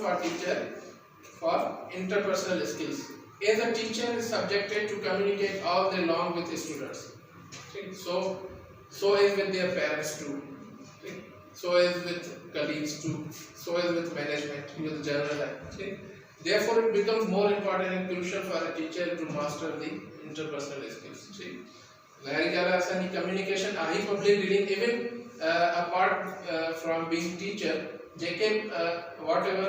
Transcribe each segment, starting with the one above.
for teacher for interpersonal skills. As a teacher is subjected to communicate all day long with students. Okay? So is with their parents too. Okay? So is with colleagues too. So is with management, with general. Okay? Therefore, it becomes more important and crucial for a teacher to master the interpersonal skills. Okay? Very good. Communication, public dealing, even apart from being teacher, JK whatever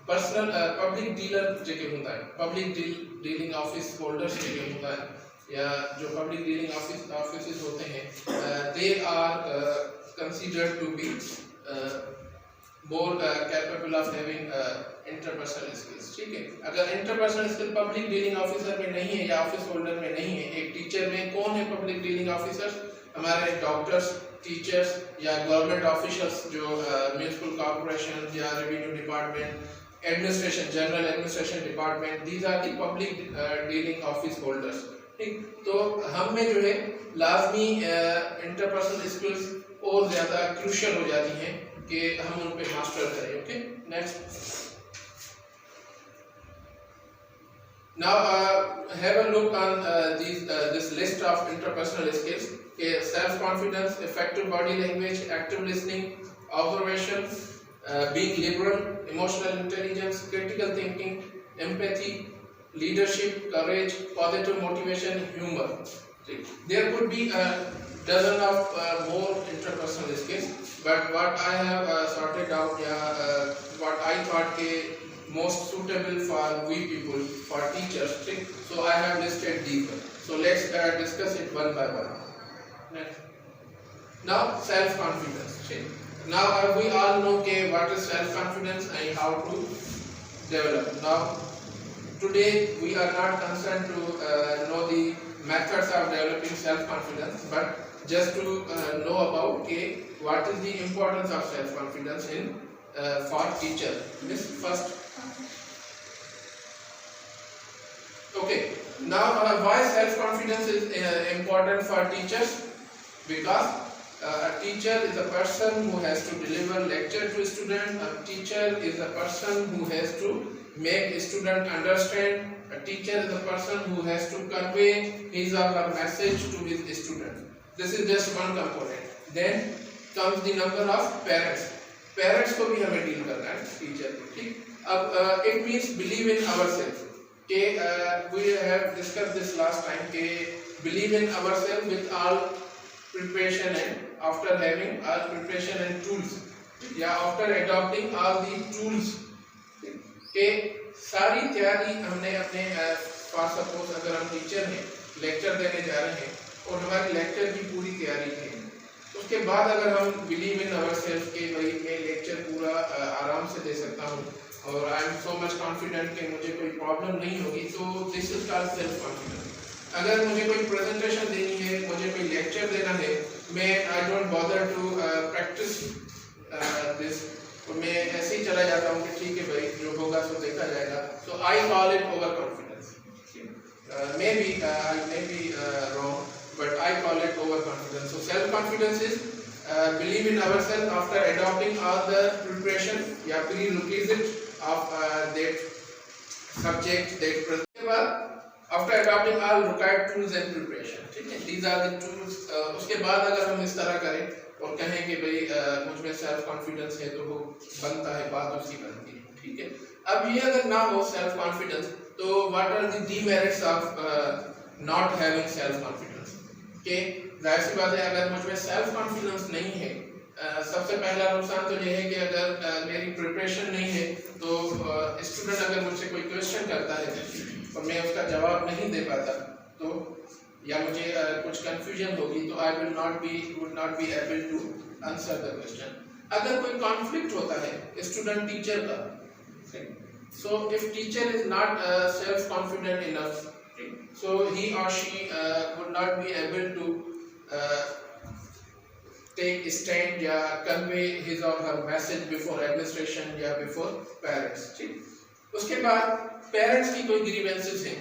personal public dealer JK होता है, public dealing office holders JK होता है, या जो public dealing offices होते हैं, they are considered to be more capable of having interpersonal skills. ठीक है, अगर interpersonal skill public dealing officer में नहीं है या office holder में नहीं है, एक teacher में कौन है public dealing officers? हमारे डॉक्टर्स, टीचर्स या गवर्नमेंट ऑफिशियल्स जो म्यूनिसिपल कॉर्पोरेशन या revenue department, administration, general administration department, these are the public dealing office holders. ठीक, तो हम में जो है लाजमी इंटरपर्सनल स्किल्स और ज़्यादा क्रूशियल हो जाती हैं कि हम उन पे मास्टर करें. Okay, next. Now have a look on this list of interpersonal skills. Self-confidence, effective body language, active listening, observation, being liberal, emotional intelligence, critical thinking, empathy, leadership, courage, positive motivation, humor. There could be a dozen of more interpersonal skills, but what I have sorted out, what I thought most suitable for we people, for teachers. So I have listed these. So let's discuss it one by one. Next. Now self-confidence. Now we all know what is self-confidence and how to develop. Now today we are not concerned to know the methods of developing self-confidence, but just to know about what is the importance of self-confidence in for teacher. This first. Okay. Now why self-confidence is important for teachers? Because a teacher is a person who has to deliver lecture to a student. A teacher is a person who has to make a student understand. A teacher is a person who has to convey his or her message to his student. This is just one component. Then comes the number of parents. Parents को भी हमें deal करना है teacher को. ठीक, अब it means believe in ourselves. We have discussed this last time. Believe in ourselves with all preparation and after having all preparation and tools, after adopting all the tools. सारी तैयारी हमने अपने for suppose अगर हम teacher हैं, lecture देने जा रहे हैं और हमारी लेक्चर की पूरी तैयारी है, उसके बाद अगर हम बिलीव इन अवरसेल्फ के भाई मैं लेक्चर पूरा आराम से दे सकता हूँ और I am so much confident कि मुझे कोई प्रॉब्लम नहीं होगी, तो this is called self confidence. अगर मुझे कोई प्रेजेंटेशन देनी है, मुझे कोई लेक्चर देना है, मैं I don't bother to practise this, तो मैं ऐसे ही चला जाता हूँ कि ठीक है भाई जो होगा सो देखा जाएगा. So I call it overconfidence. Maybe wrong, but I call it overconfidence. So self-confidence is believe in ourselves after adopting all the preparation, prerequisite of that subject, that present. After adopting all required tools and preparation. ठीक है, these are the tools. उसके बाद अगर हम इस तरह करें और कहें कि भाई मुझ में सेल्फ कॉन्फिडेंस है, तो वो बनता है, बात उसकी बनती है. ठीक है, अब ये अगर ना हो सेल्फ कॉन्फिडेंस, तो what are the demerits of not having self confidence? कि जाहिर सी बात है अगर मुझ में सेल्फ कॉन्फिडेंस नहीं है, सबसे पहला नुकसान तो ये है कि अगर मेरी प्रिपरेशन नहीं है, तो स्टूडेंट अगर मुझसे कोई क्वेश्चन करता है और मैं उसका जवाब नहीं दे पाता, तो या मुझे कुछ कंफ्यूजन होगी, तो I would not be able to answer the question. अगर कोई कॉन्फ्लिक्ट होता है स्टूडेंट टीचर का, so if teacher is not self confident enough, so he or she would not be able to take stand या convey his or her message before administration या before parents. ठीक, उसके बाद parents की कोई grievances हैं,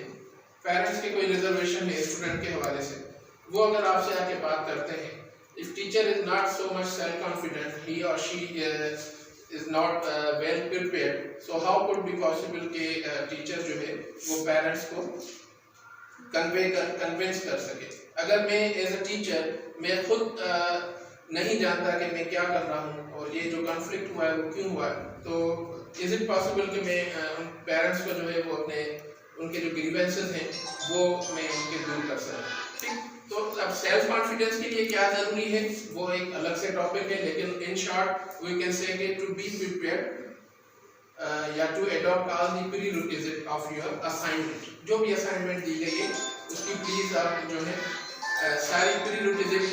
parents की कोई रिजर्वेशन है स्टूडेंट के हवाले से, वो अगर आपसे आके बात करते हैं, if teacher is not so much self confident, he or she is not well prepared, so how could be possible कि टीचर जो है वो पेरेंट्स को कन्विंस कर सके। अगर मैं एज अ टीचर मैं खुद नहीं जानता कि मैं क्या कर रहा हूँ और ये जो कॉन्फ्लिक्ट हुआ है वो क्यों हुआ है, तो इज इट पॉसिबल कि मैं उन पेरेंट्स को जो है वो अपने उनके जो ग्रीवेंसेस हैं वो मैं उनके दूर कर सकूँ। ठीक, तो अब सेल्फ कॉन्फिडेंस के लिए क्या जरूरी है वो एक अलग से टॉपिक है, लेकिन in short we can say कि टू बी प्रिपेयर्ड या to adopt all the prerequisite of your assignment. जो भी असाइनमेंट दी गई है उसकी प्लीज आप जो है सारी प्रीरिक्विजिट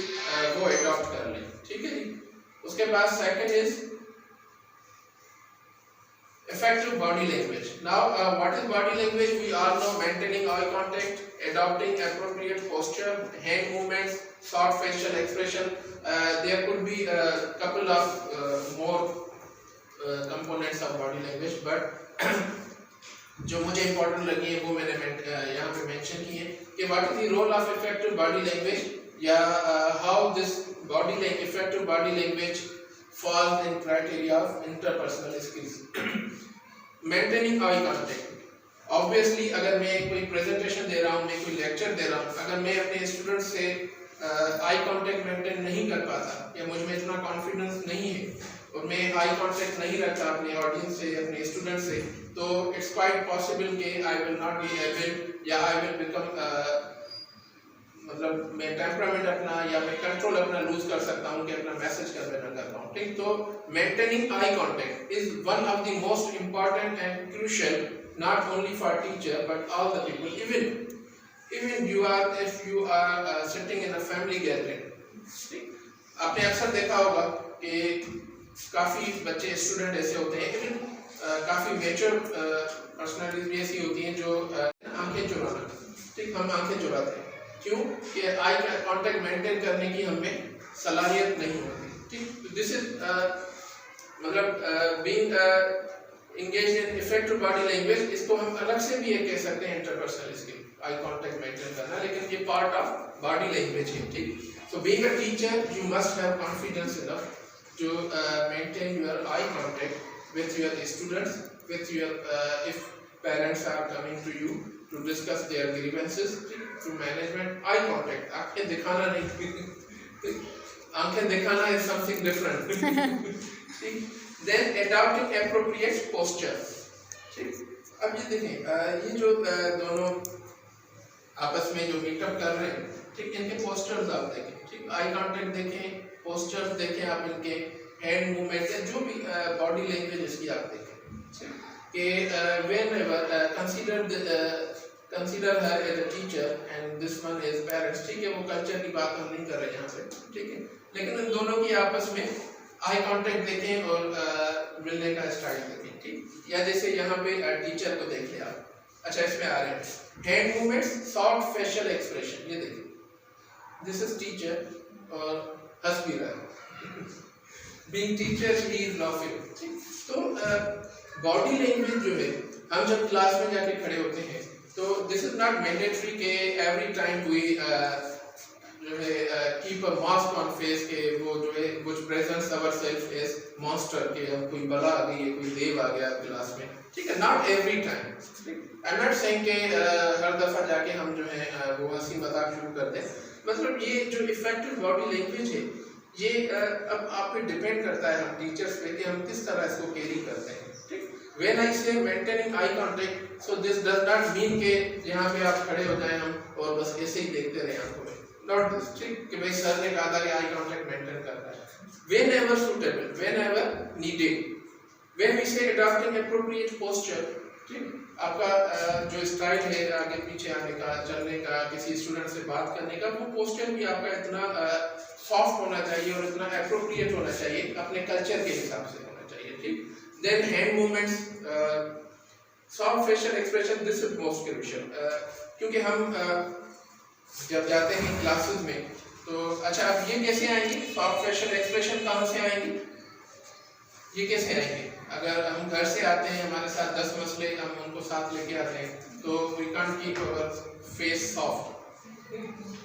वो अडॉप्ट कर लें। ठीक है जी। उसके बाद second is effective body language. Now what is body language? We all know maintaining eye contact, adopting appropriate posture, hand movements, short facial expression. There could be a couple of more components of body language, but जो मुझे important लगी है वो मैंने यहाँ पे mention की है कि what is the role of effective body language या how this effective body language falls in criteria of interpersonal skills. Maintaining eye contact, obviously अगर मैं कोई प्रेजेंटेशन दे रहा हूँ, मैं कोई लेक्चर दे रहा हूँ, अगर मैं अपने स्टूडेंट से आई कांटेक्ट मेंटेन नहीं कर पाता या मुझ में इतना कॉन्फिडेंस नहीं है और मैं आई कांटेक्ट नहीं रखता अपने ऑडियंस से, अपने स्टूडेंट से, तो इट्स क्वाइट पॉसिबल कि I will not be able या आई विल बिकम मतलब मैं टेम्परामेंट अपना या मैं कंट्रोल अपना लूज कर सकता हूँ कि अपना मैसेज कन्वे ना कर पाऊँ। ठीक, तो maintaining eye contact is one of the most important and crucial not only for teacher but all the people, even you are if you are sitting in a family gathering. आपने अक्सर देखा होगा कि काफ़ी बच्चे स्टूडेंट ऐसे होते हैं, इवन काफ़ी मेच्योर पर्सनैलिटीज भी ऐसी होती हैं जो आंखें चुराना। ठीक, हम आंखें चुराते हैं क्यों कि आई कांटेक्ट मेंटेन करने की हमें सलाहियत नहीं होती। ठीक, दिस इज मतलब being engaged in effective body language, इसको हम अलग से भी ये कह सकते हैं interpersonal skill, eye contact maintain करना, लेकिन ये पार्ट ऑफ बॉडी लैंग्वेज है। ठीक, so being a teacher you must have confidence enough to maintain your eye contact with your students, with your if parents are coming to you to discuss their grievances, to management eye contact, आंखें दिखाना नहीं, आंखें दिखाना is something different. Then adopting appropriate posture. ठीक, अब ये देखें ये जो दोनों आपस में जो मीटअप कर रहे हैं, ठीक, इनके पोस्टर्स आप देखें। ठीक, आई कांटेक्ट देखें, पोस्टर्स देखें, आप इनके हैंड मूवमेंट या जो भी बॉडी लैंग्वेज इसकी आप देखें कि whenever consider her as a teacher and this one is parents। ठीक है, वो कल्चर की बात हम नहीं कर रहे यहाँ पे। ठीक है, लेकिन इन दोनों की आपस में आई कांटेक्ट देखें और मिलने का स्टाइल देखें। ठीक, या जैसे यहाँ पे टीचर को देख लिया आप, अच्छा इसमें आ रहे हैं hand movements, soft facial expression, ये देखिए दिस इज टीचर और हंस भी रहा है, being teacher he is laughing. तो बॉडी लैंग्वेज जो है, हम जब क्लास में जाके खड़े होते हैं तो दिस इज नॉट मैंडेटरी के एवरी टाइम वी जो है keep a mask on face के वो जो है which presents ourselves as monster के हम कोई बला आ गई है, कोई देव आ गया क्लास में। ठीक है, not every time. I am not saying के हर दफा जाके हम जो है वो हंसी मजाक शुरू कर दें। मतलब ये जो इफेक्टिव बॉडी लैंग्वेज है ये अब आप पे डिपेंड करता है हम टीचर्स पे कि हम किस तरह इसको कैरी करते हैं। ठीक, व्हेन आई से maintaining eye contact, so this does not mean के यहाँ पे आप खड़े हो जाएं हम और बस ऐसे ही देखते रहे आंखों में, नॉट दिस। ठीक, कि भाई सर ने कहा था कि आई कांटेक्ट मेंटेन करना है, whenever suitable, whenever needed, when we say adopting appropriate posture. ठीक, आपका जो स्टाइल है आगे पीछे आने का, चलने का, किसी स्टूडेंट से बात करने का, वो पोस्चर भी आपका इतना सॉफ्ट होना चाहिए और इतना एप्रोप्रिएट होना चाहिए, अपने कल्चर के हिसाब से होना चाहिए। ठीक, then hand movements, soft facial expression, this is most crucial, क्योंकि हम जब जाते हैं क्लासेस में तो अच्छा अब ये कैसे आएंगे, सॉफ्ट फेशियल एक्सप्रेशन कहाँ से आएंगे, ये कैसे आएंगे? अगर हम घर से आते हैं, हमारे साथ 10 मसले हम उनको साथ लेके आते हैं, तो we can't keep our face soft.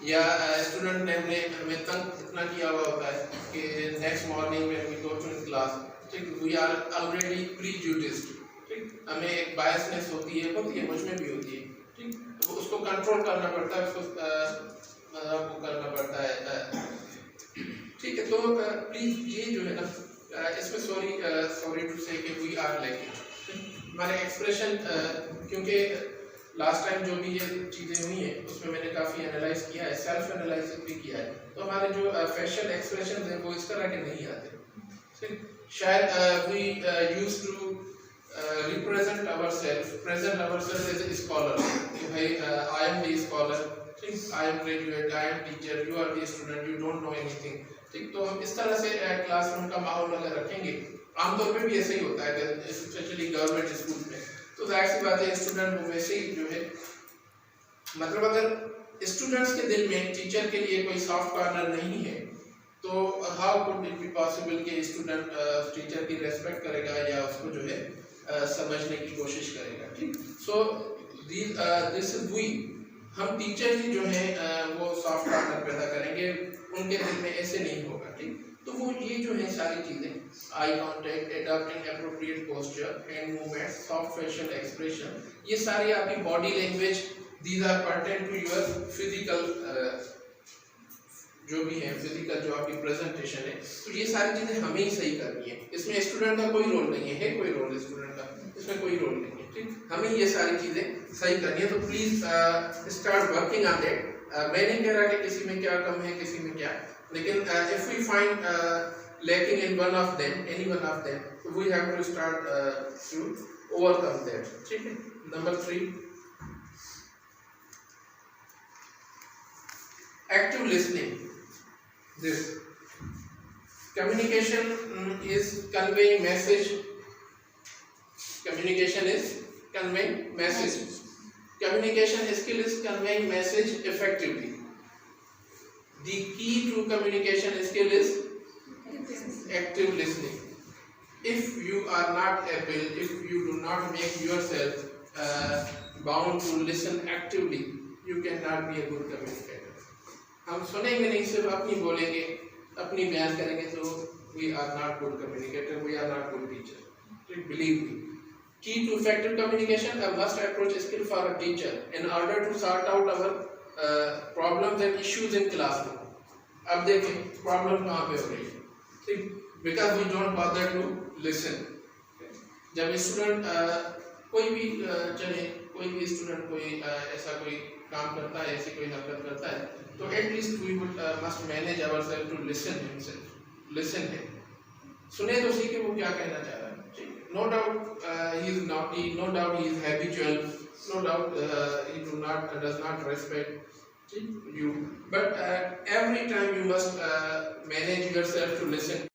या स्टूडेंट ने हमें तंग इतना किया हुआ होता है कि next morning when we go to class ठीक, वी आर ऑलरेडी प्रीजुडिस्ड, ठीक, हमें एक बायसनेस होती है, मुझ में भी होती है, ठीक, तो उसको कंट्रोल करना पड़ता है, उसको वो करना पड़ता है, ठीक है। तो प्लीज ये जो है ना, इसमें सॉरी टू से कि वी आर लैकिंग हमारे एक्सप्रेशन, क्योंकि लास्ट टाइम जो भी ये चीज़ें हुई हैं उसमें मैंने काफ़ी एनालाइज किया है, सेल्फ एनालाइज भी किया है, तो हमारे जो फेशियल एक्सप्रेशन हैं वो इस तरह के नहीं आते, ठीक। शायद we use to represent ourselves, present ourselves as a scholar, कि भाई आई एम द स्कॉलर, ठीक, I am graduate, I am teacher, you are the student, you don't know anything, ठीक। तो हम इस तरह से क्लासरूम का माहौल अगर रखेंगे, आमतौर पे भी ऐसे ही होता है, स्पेशली गवर्नमेंट स्कूल में, तो जाहिर सी बात है स्टूडेंट को वैसे ही जो है, मतलब अगर स्टूडेंट्स के दिल में टीचर के लिए कोई सॉफ्ट कॉर्नर नहीं है, तो how could it be possible कि स्टूडेंट टीचर की रेस्पेक्ट करेगा या उसको जो है समझने की कोशिश करेगा, ठीक। सो दिस वी, हम टीचर ही जो है वो सॉफ्ट कॉर्नर पैदा करेंगे, उनके दिल में ऐसे नहीं होगा, ठीक। तो वो ये जो है सारी चीज़ें, eye contact, adopting appropriate posture, hand movement, soft facial expression, ये सारी आपकी body language, these are pertain to your physical, जो भी है फिजिकल जो आपकी प्रेजेंटेशन है, तो ये सारी चीज़ें हमें ही सही करनी है, इसमें स्टूडेंट का कोई रोल नहीं है, कोई रोल स्टूडेंट का इसमें कोई रोल नहीं है, ठीक, हमें ये सारी चीज़ें सही करनी है। तो please start working on that. मैं नहीं कह रहा कि किसी में क्या कम है, किसी में क्या, लेकिन if we find lacking in one of them, any one of them, we have to start to overcome that, ठीक है। Number 3, active listening. This communication is conveying message. Communication is conveying message. Communication skill is conveying message effectively. The key to communication skill is active listening. If you are not able, if you do not make yourself bound to listen actively, you cannot be a good communicator. हम सुनेंगे नहीं, सिर्फ अपनी बोलेंगे, अपनी बयान करेंगे, तो we are not good communicator, we are not good teacher. Believe me. Key to effective communication, a must approach skill for a teacher in order to sort out our problems and issues in classroom. अब देखें problem कहाँ पे हो रही है, ठीक, because we don't bother to listen. जब student कोई भी चले, कोई भी स्टूडेंट कोई ऐसा कोई काम करता है, ऐसी कोई हरकत करता है, तो at least we would must manage ourselves to listen himself, listen है, सुने तो सीखे वो क्या कहना चाह रहा है, ठीक। No doubt he is naughty, no doubt he is habitual, no doubt he does not respect you, but every time you must manage yourself to listen.